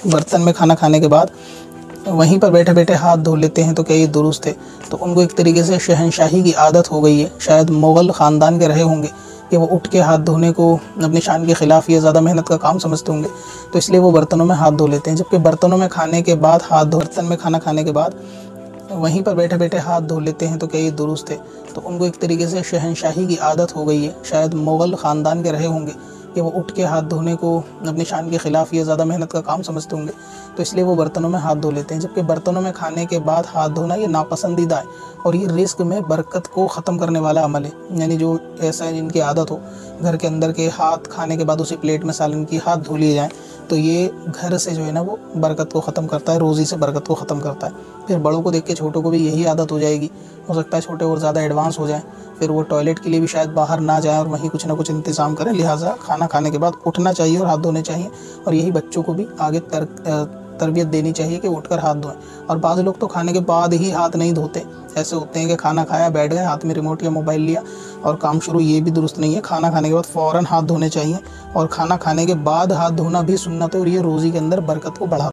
बर्तन में खाना खाने के बाद वहीं पर बैठे बैठे हाथ धो लेते हैं तो क्या ये दुरुस्त है? तो उनको एक तरीके से शहंशाही की आदत हो गई है, शायद मुग़ल ख़ानदान के रहे होंगे कि वो उठ के हाथ धोने को अपनी शान के ख़िलाफ़ या ज़्यादा मेहनत का काम समझते होंगे, तो इसलिए वो बर्तनों में हाथ धो लेते हैं। जबकि बर्तनों में खाने के बाद बर्तन में खाना खाने के बाद वहीं पर बैठे बैठे हाथ धो लेते हैं तो क्या ये दुरुस्त है? तो उनको एक तरीके से शहंशाही की आदत हो गई है, शायद मुग़ल ख़ानदान के रहे होंगे कि वो उठ के हाथ धोने को अपनी शान के ख़िलाफ़ या ज़्यादा मेहनत का काम समझते होंगे, तो इसलिए वो बर्तनों में हाथ धो लेते हैं। जबकि बर्तनों में खाने के बाद हाथ धोना ये नापसंदीदा है और ये रिज़्क में बरकत को ख़त्म करने वाला अमल है। यानी जो ऐसा है जिनकी आदत हो घर के अंदर के हाथ खाने के बाद उसी प्लेट में सालन की हाथ धो लिए जाएँ, तो ये घर से जो है ना वो बरकत को ख़त्म करता है, रोज़ी से बरकत को ख़त्म करता है। फिर बड़ों को देख के छोटों को भी यही आदत हो जाएगी। हो सकता है छोटे और ज़्यादा एडवांस हो जाएँ, फिर वो टॉयलेट के लिए भी शायद बाहर ना जाएँ और वहीं कुछ ना कुछ इंतज़ाम करें। लिहाज़ा खाना खाने के बाद उठना चाहिए और हाथ धोने चाहिए, और यही बच्चों को भी आगे तरबियत देनी चाहिए कि उठकर हाथ धोएँ। और बाज़ लोग तो खाने के बाद ही हाथ नहीं धोते, ऐसे होते हैं कि खाना खाया, बैठ गए, हाथ में रिमोट या मोबाइल लिया और काम शुरू। ये भी दुरुस्त नहीं है। खाना खाने के बाद फ़ौरन हाथ धोने चाहिए, और खाना खाने के बाद हाथ धोना भी सुन्नत है और ये रोज़ी के अंदर बरकत को बढ़ाता है।